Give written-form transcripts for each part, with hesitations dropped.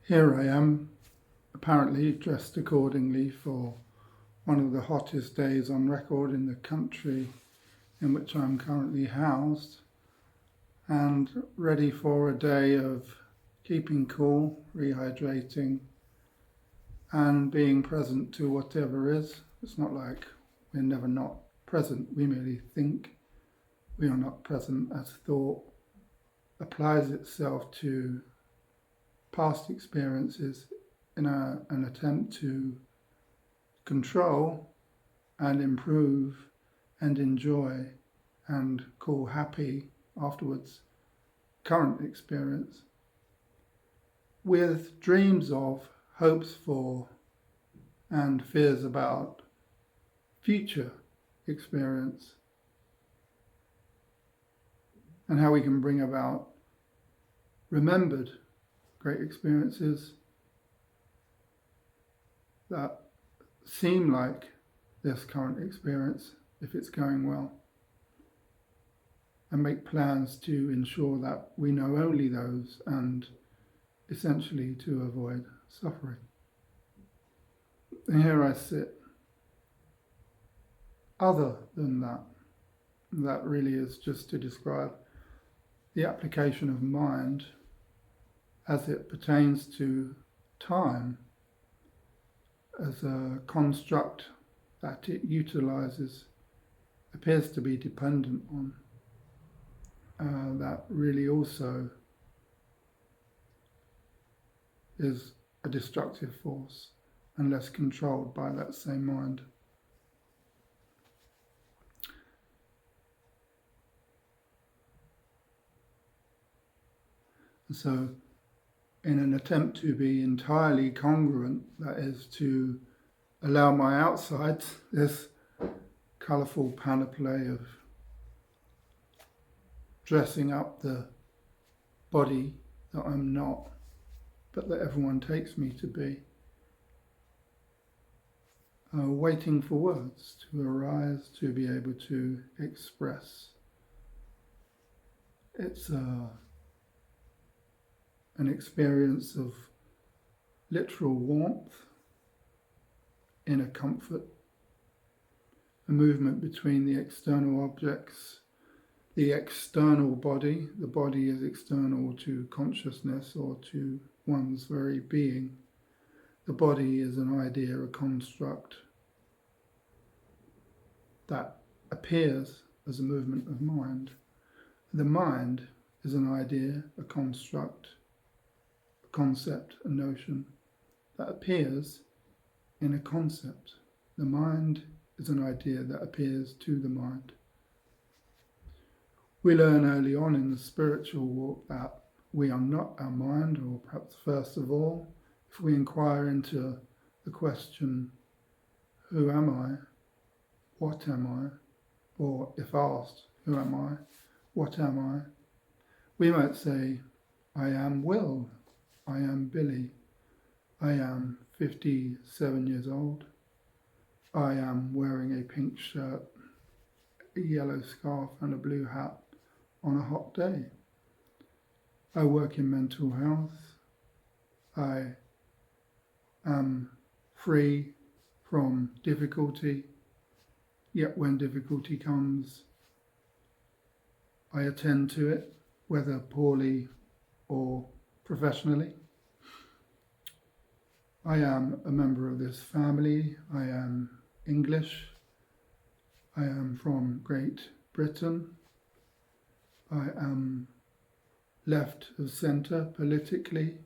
Here I am, apparently dressed accordingly for one of the hottest days on record in the country in which I'm currently housed, and ready for a day of keeping cool, rehydrating, and being present to whatever is. It's not like we're never not present, we merely think. We are not present as thought applies itself to past experiences in an attempt to control and improve and enjoy and call happy afterwards current experience, with dreams of, hopes for, and fears about future experience, and how we can bring about remembered great experiences that seem like this current experience if it's going well, and make plans to ensure that we know only those and essentially to avoid suffering. And here I sit. Other than that, that really is just to describe the application of mind as it pertains to time as a construct that it utilizes, appears to be dependent on, that really also is a destructive force unless controlled by that same mind. And so, in an attempt to be entirely congruent, that is to allow my outsides, this colourful panoply of dressing up the body that I'm not, but that everyone takes me to be, waiting for words to arise to be able to express. It's an experience of literal warmth, inner comfort, a movement between the external objects, the external body. The body is external to consciousness or to one's very being. The body is an idea, a construct that appears as a movement of mind. The mind is an idea, a construct, a concept, a notion that appears in a concept. The mind is an idea that appears to the mind. We learn early on in the spiritual walk that we are not our mind, or perhaps first of all, if we inquire into the question, who am I? What am I? Or if asked, who am I? What am I? We might say, I am Will, I am Billy, I am 57 years old, I am wearing a pink shirt, a yellow scarf and a blue hat on a hot day. I work in mental health. I am free from difficulty, yet when difficulty comes, I attend to it, whether poorly or professionally. I am a member of this family. I am English. I am from Great Britain. I am left of centre politically.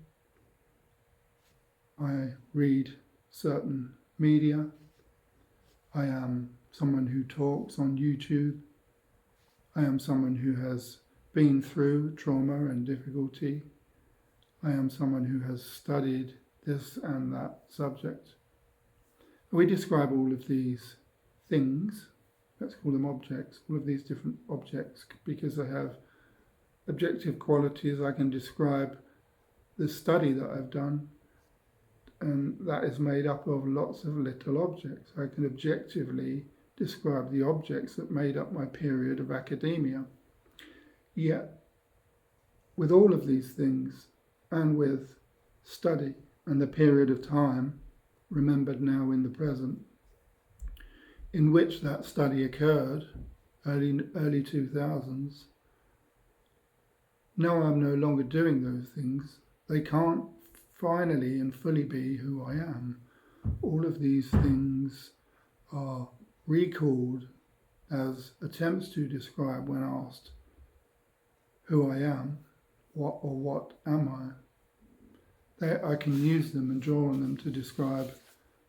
I read certain media. I am someone who talks on YouTube. I am someone who has been through trauma and difficulty. I am someone who has studied this and that subject. We describe all of these things, let's call them objects, all of these different objects, because they have objective qualities. I can describe the study that I've done, and that is made up of lots of little objects. I can objectively describe the objects that made up my period of academia. Yet, with all of these things, and with study and the period of time, remembered now in the present, in which that study occurred, early 2000s, now I'm no longer doing those things. They can't finally and fully be who I am. All of these things are recalled as attempts to describe when asked who I am, what am I. I can use them and draw on them to describe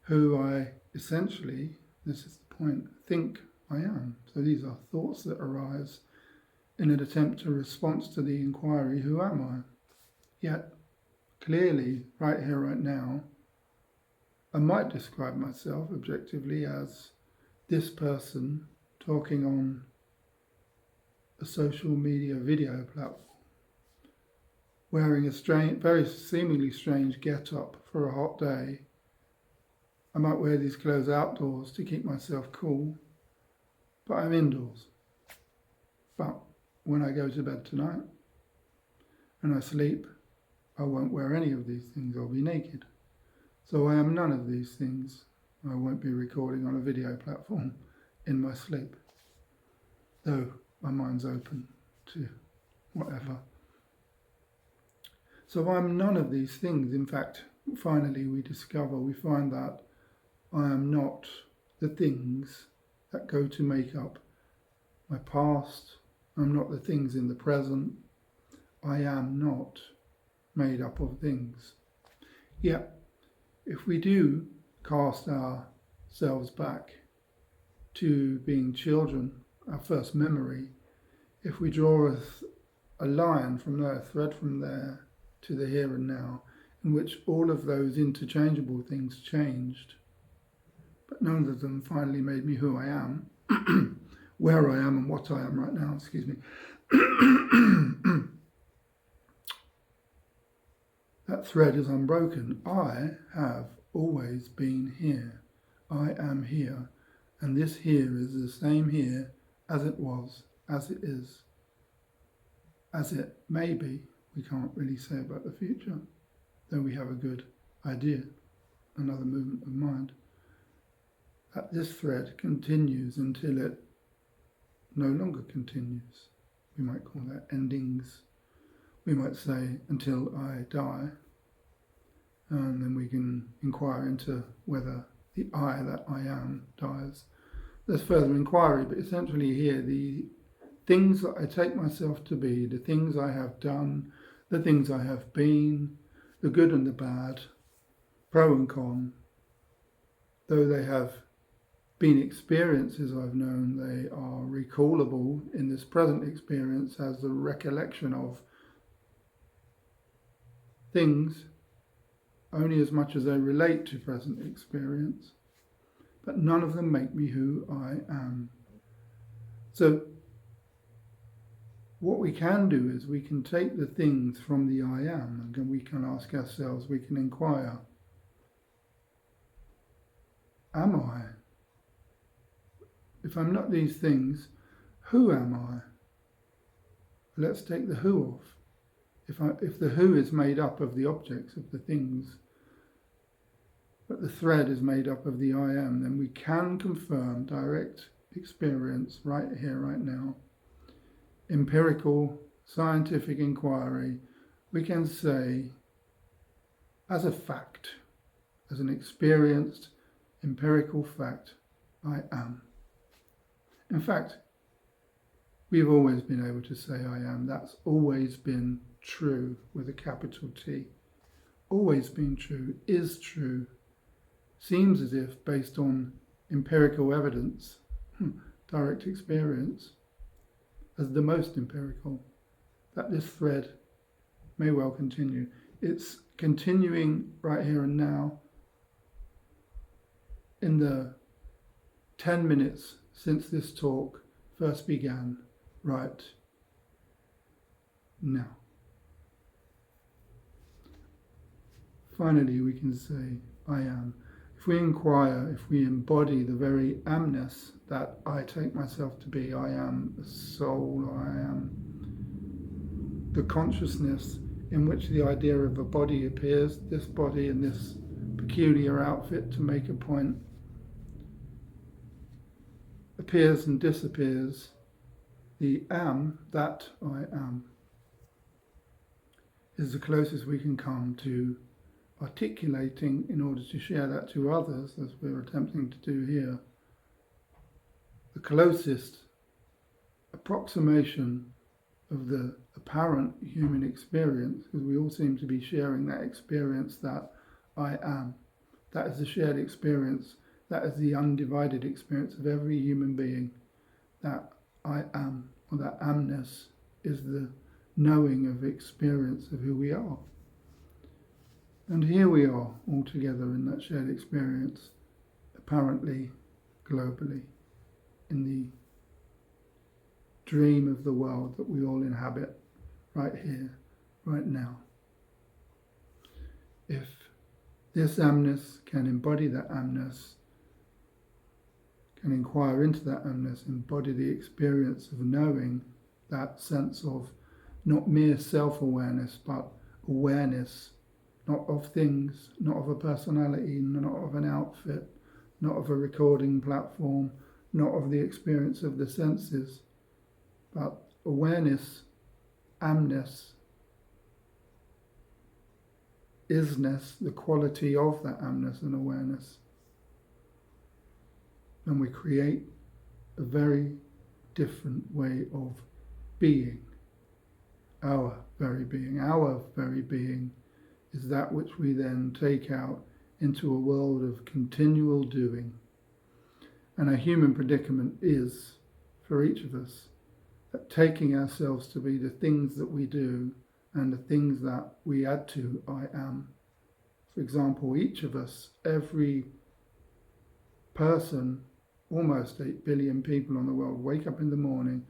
who I essentially, this is the point, think I am. So these are thoughts that arise in an attempt to response to the inquiry, who am I? Yet, clearly, right here, right now, I might describe myself objectively as this person talking on a social media video platform, wearing a very seemingly strange get-up for a hot day. I might wear these clothes outdoors to keep myself cool, but I'm indoors. But when I go to bed tonight and I sleep, I won't wear any of these things. I'll be naked. So I am none of these things. I won't be recording on a video platform in my sleep, though my mind's open to whatever. So I'm none of these things. In fact, finally we find that I am not the things that go to make up my past. I'm not the things in the present. I am not made up of things. Yet, if we do cast ourselves back to being children, our first memory, if we draw a line from there, a thread from there to the here and now, in which all of those interchangeable things changed, but none of them finally made me who I am, where I am and what I am right now, excuse me. That thread is unbroken. I have always been here. I am here. And this here is the same here as it was, as it is, as it may be. We can't really say about the future, though we have a good idea, another movement of mind, that this thread continues until it no longer continues. We might call that endings. We might say until I die, and then we can inquire into whether the I that I am dies. There's further inquiry, but essentially here, the things that I take myself to be, the things I have done, the things I have been, the good and the bad, pro and con, though they have been experiences I've known, they are recallable in this present experience as the recollection of things only as much as they relate to present experience, but none of them make me who I am. So what we can do is we can take the things from the I am and we can ask ourselves, we can inquire, am I? If I'm not these things, who am I? Let's take the who off. If the who is made up of the objects, of the things, but the thread is made up of the I am, then we can confirm direct experience right here, right now. Empirical, scientific inquiry, we can say, as a fact, as an experienced empirical fact, I am. In fact, we've always been able to say I am. That's always been true with a capital T. Always been true, is true. Seems as if, based on empirical evidence, direct experience, as the most empirical, that this thread may well continue. It's continuing right here and now in the 10 minutes since this talk first began, right now. Finally, we can say, I am. If we inquire, if we embody the very amness that I take myself to be, I am the soul, I am the consciousness in which the idea of a body appears, this body in this peculiar outfit to make a point, appears and disappears, the am, that I am, is the closest we can come to articulating in order to share that to others, as we're attempting to do here, the closest approximation of the apparent human experience, because we all seem to be sharing that experience that I am. That is the shared experience, that is the undivided experience of every human being. That I am, or that amness, is the knowing of experience of who we are. And here we are, all together in that shared experience, apparently, globally, in the dream of the world that we all inhabit right here, right now. If this amness can embody that amness, can inquire into that amness, embody the experience of knowing, that sense of not mere self-awareness, but awareness, not of things, not of a personality, not of an outfit, not of a recording platform, not of the experience of the senses, but awareness, amness, isness, the quality of that amness and awareness. And we create a very different way of being. Our very being. Our very being is that which we then take out into a world of continual doing. And a human predicament is, for each of us, that taking ourselves to be the things that we do and the things that we add to I am. For example, each of us, every person, almost 8 billion people on the world, wake up in the morning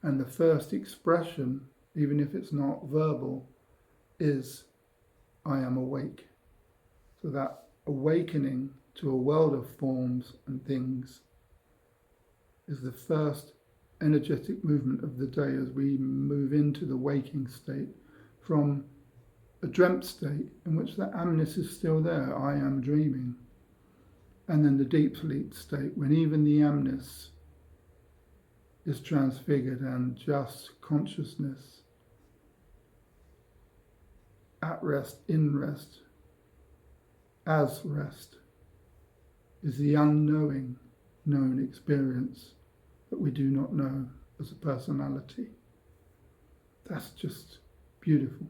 and the first expression, even if it's not verbal, is I am awake. So that awakening to a world of forms and things is the first energetic movement of the day as we move into the waking state from a dreamt state in which the amness is still there, I am dreaming, and then the deep sleep state when even the amness is transfigured and just consciousness at rest, in rest, as rest, is the unknowing known experience that we do not know as a personality. That's just beautiful.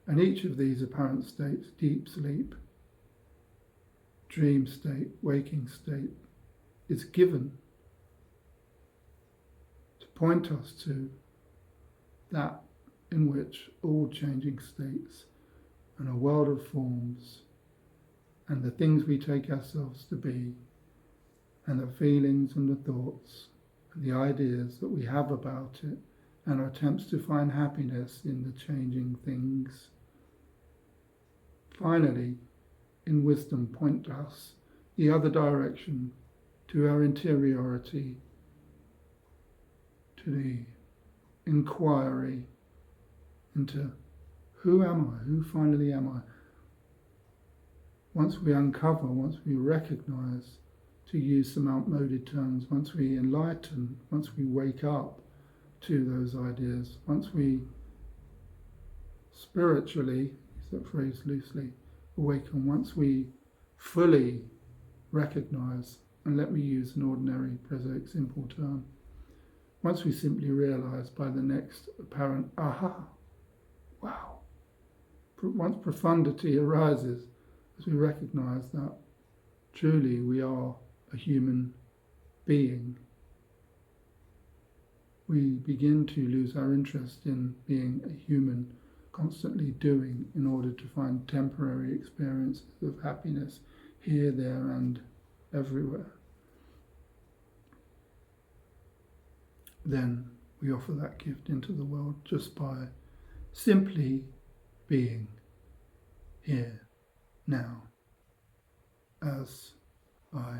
And each of these apparent states, deep sleep, dream state, waking state, is given to point us to that in which all changing states and a world of forms and the things we take ourselves to be and the feelings and the thoughts and the ideas that we have about it and our attempts to find happiness in the changing things, finally, in wisdom, point us the other direction, to our interiority, to the inquiry into who am I, who finally am I. Once we uncover, once we recognize, to use some outmoded terms, once we enlighten, once we wake up to those ideas, once we spiritually, use that phrase loosely, awaken, once we fully recognize, and let me use an ordinary, prosaic, simple term, once we simply realize by the next apparent aha, wow, once profundity arises, as we recognize that truly we are a human being, we begin to lose our interest in being a human, constantly doing in order to find temporary experiences of happiness here, there, and everywhere. Then we offer that gift into the world just by simply being here, now, as I